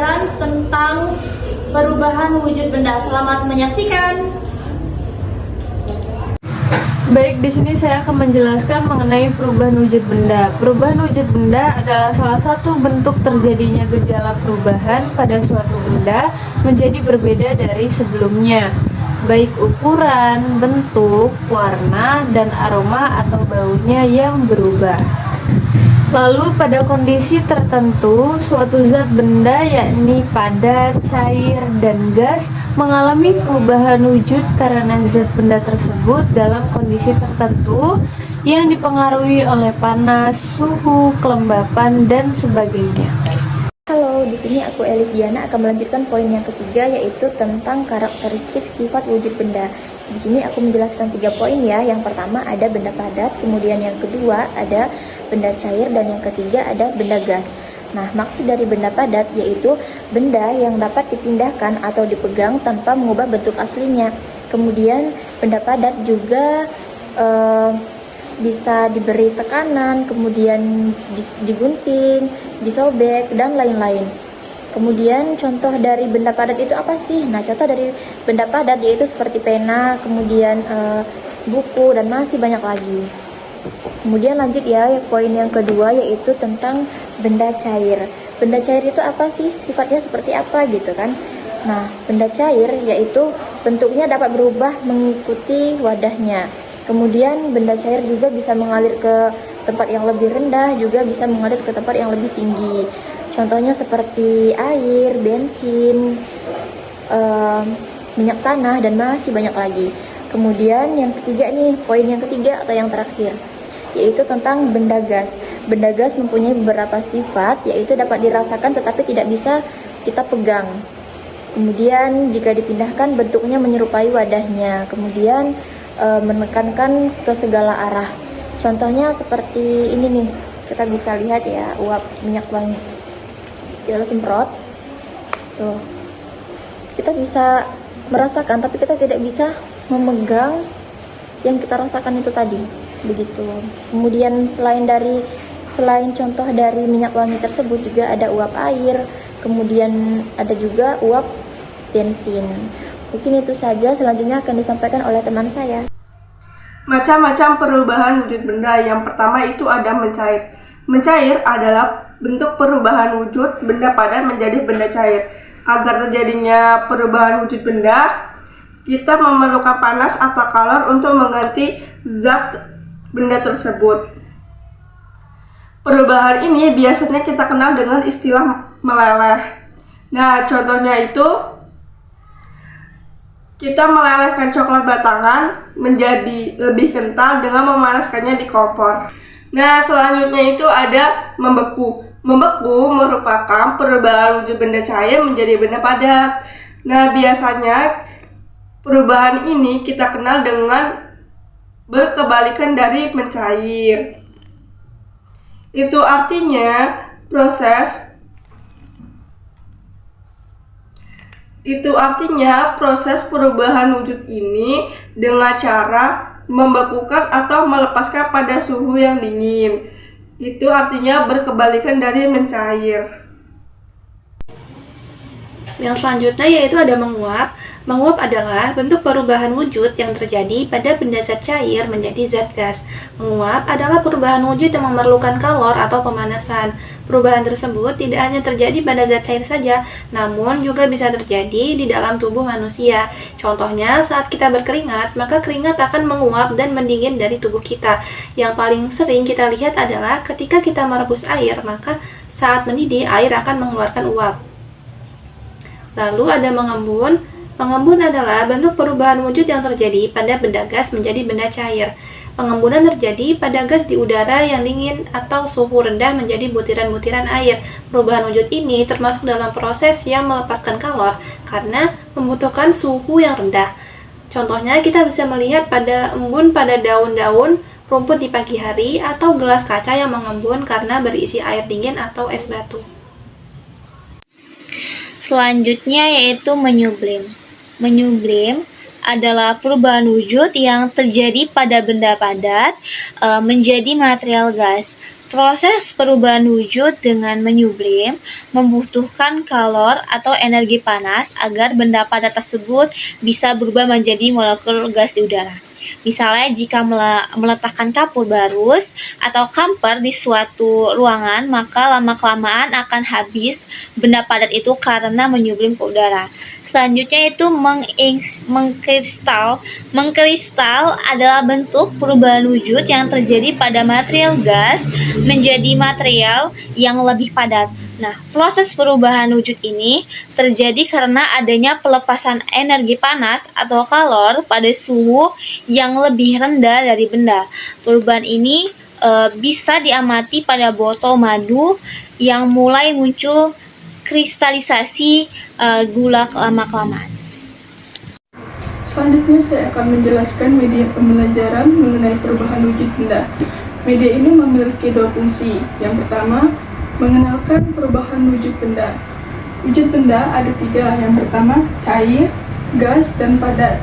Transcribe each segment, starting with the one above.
pelajaran tentang perubahan wujud benda. Selamat menyaksikan. Baik, di sini saya akan menjelaskan mengenai perubahan wujud benda. Perubahan wujud benda adalah salah satu bentuk terjadinya gejala perubahan pada suatu benda menjadi berbeda dari sebelumnya, baik ukuran, bentuk, warna, dan aroma atau baunya yang berubah. Lalu pada kondisi tertentu, suatu zat benda yakni padat, cair, dan gas mengalami perubahan wujud karena zat benda tersebut dalam kondisi tertentu yang dipengaruhi oleh panas, suhu, kelembapan, dan sebagainya. Halo, di sini aku Elis Diana akan melanjutkan poin yang ketiga, yaitu tentang karakteristik sifat wujud benda. Di sini aku menjelaskan 3 poin ya. Yang pertama ada benda padat, kemudian yang kedua ada benda cair, dan yang ketiga ada benda gas. Nah, maksud dari benda padat yaitu benda yang dapat dipindahkan atau dipegang tanpa mengubah bentuk aslinya. Kemudian benda padat juga bisa diberi tekanan, kemudian digunting, disobek, dan lain-lain. Kemudian contoh dari benda padat itu apa sih? Nah, contoh dari benda padat yaitu seperti pena, kemudian buku, dan masih banyak lagi. Kemudian lanjut ya, poin yang kedua yaitu tentang benda cair. Benda cair itu apa sih? Sifatnya seperti apa gitu kan? Nah, benda cair yaitu bentuknya dapat berubah mengikuti wadahnya. Kemudian benda cair juga bisa mengalir ke tempat yang lebih rendah, juga bisa mengalir ke tempat yang lebih tinggi. Contohnya seperti air, bensin, minyak tanah, dan masih banyak lagi. Kemudian yang ketiga nih, poin yang ketiga atau yang terakhir, yaitu tentang benda gas. Benda gas mempunyai beberapa sifat, yaitu dapat dirasakan tetapi tidak bisa kita pegang. Kemudian jika dipindahkan bentuknya menyerupai wadahnya. Kemudian menekankan ke segala arah. Contohnya seperti ini nih, kita bisa lihat ya, uap minyak wangi. Kita semprot, tuh, kita bisa merasakan, tapi kita tidak bisa memegang yang kita rasakan itu tadi, begitu. Kemudian selain contoh dari minyak wangi tersebut juga ada uap air, kemudian ada juga uap bensin. Mungkin itu saja, selanjutnya akan disampaikan oleh teman saya. Macam-macam perubahan wujud benda. Yang pertama itu ada mencair. Mencair adalah bentuk perubahan wujud benda padat menjadi benda cair. Agar terjadinya perubahan wujud benda, kita memerlukan panas atau kalor untuk mengganti zat benda tersebut. Perubahan ini biasanya kita kenal dengan istilah meleleh. Nah, contohnya itu kita melelehkan coklat batangan menjadi lebih kental dengan memanaskannya di kompor. Nah, selanjutnya itu ada membeku. Membeku merupakan perubahan wujud benda cair menjadi benda padat. Nah, biasanya perubahan ini kita kenal dengan berkebalikan dari mencair. Itu artinya proses perubahan wujud ini dengan cara membekukan atau melepaskan pada suhu yang dingin. Itu artinya berkebalikan dari mencair. Yang selanjutnya yaitu ada menguap. Menguap adalah bentuk perubahan wujud yang terjadi pada benda zat cair menjadi zat gas. Menguap adalah perubahan wujud yang memerlukan kalor atau pemanasan. Perubahan tersebut tidak hanya terjadi pada zat cair saja, namun juga bisa terjadi di dalam tubuh manusia. Contohnya, saat kita berkeringat, maka keringat akan menguap dan mendingin dari tubuh kita. Yang paling sering kita lihat adalah ketika kita merebus air, maka saat mendidih, air akan mengeluarkan uap. Lalu ada mengembun. Pengembun adalah bentuk perubahan wujud yang terjadi pada benda gas menjadi benda cair. Pengembunan terjadi pada gas di udara yang dingin atau suhu rendah menjadi butiran-butiran air. Perubahan wujud ini termasuk dalam proses yang melepaskan kalor karena membutuhkan suhu yang rendah. Contohnya kita bisa melihat pada embun pada daun-daun rumput di pagi hari atau gelas kaca yang mengembun karena berisi air dingin atau es batu. Selanjutnya yaitu menyublim. Menyublim adalah perubahan wujud yang terjadi pada benda padat menjadi material gas. Proses perubahan wujud dengan menyublim membutuhkan kalor atau energi panas agar benda padat tersebut bisa berubah menjadi molekul gas di udara. Misalnya jika meletakkan kapur barus atau kamper di suatu ruangan, maka lama-kelamaan akan habis benda padat itu karena menyublim ke udara. Selanjutnya itu mengkristal. Mengkristal adalah bentuk perubahan wujud yang terjadi pada material gas menjadi material yang lebih padat. Nah, proses perubahan wujud ini terjadi karena adanya pelepasan energi panas atau kalor pada suhu yang lebih rendah dari benda. Perubahan ini bisa diamati pada botol madu yang mulai muncul kristalisasi gula lama-kelamaan. Selanjutnya saya akan menjelaskan media pembelajaran mengenai perubahan wujud benda. Media ini memiliki dua fungsi. Yang pertama, mengenalkan perubahan wujud benda. Wujud benda ada tiga. Yang pertama, cair, gas, dan padat.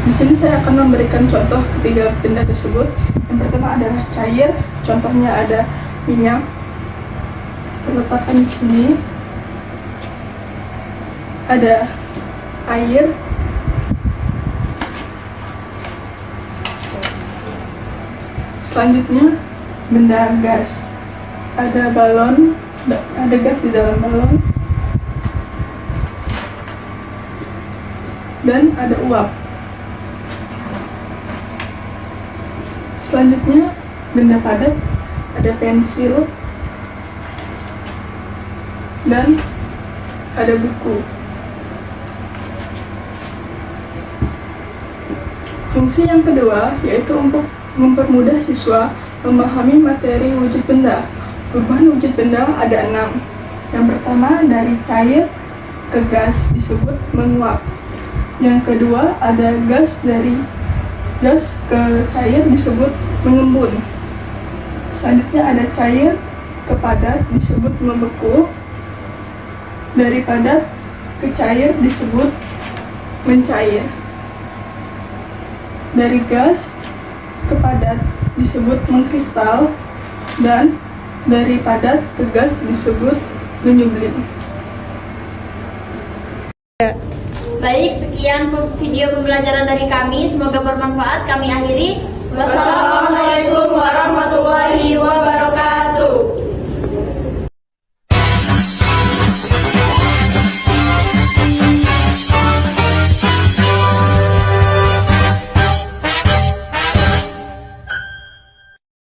Di sini saya akan memberikan contoh ketiga benda tersebut. Yang pertama adalah cair, contohnya ada minyak. Terletakkan di sini. Ada air. Selanjutnya, benda gas. Ada balon, ada gas di dalam balon. Dan ada uap. Selanjutnya, benda padat. Ada pensil. Dan ada buku. Fungsi yang kedua yaitu untuk mempermudah siswa memahami materi wujud benda. Perubahan wujud benda ada 6. Yang pertama dari cair ke gas disebut menguap. Yang kedua ada gas, dari gas ke cair disebut mengembun. Selanjutnya ada cair ke padat disebut membeku. Dari padat ke cair disebut mencair. Dari gas ke padat disebut mengkristal, dan dari padat ke gas disebut menyublim. Baik, sekian video pembelajaran dari kami. Semoga bermanfaat. Kami akhiri. Wassalamualaikum warahmatullahi wabarakatuh.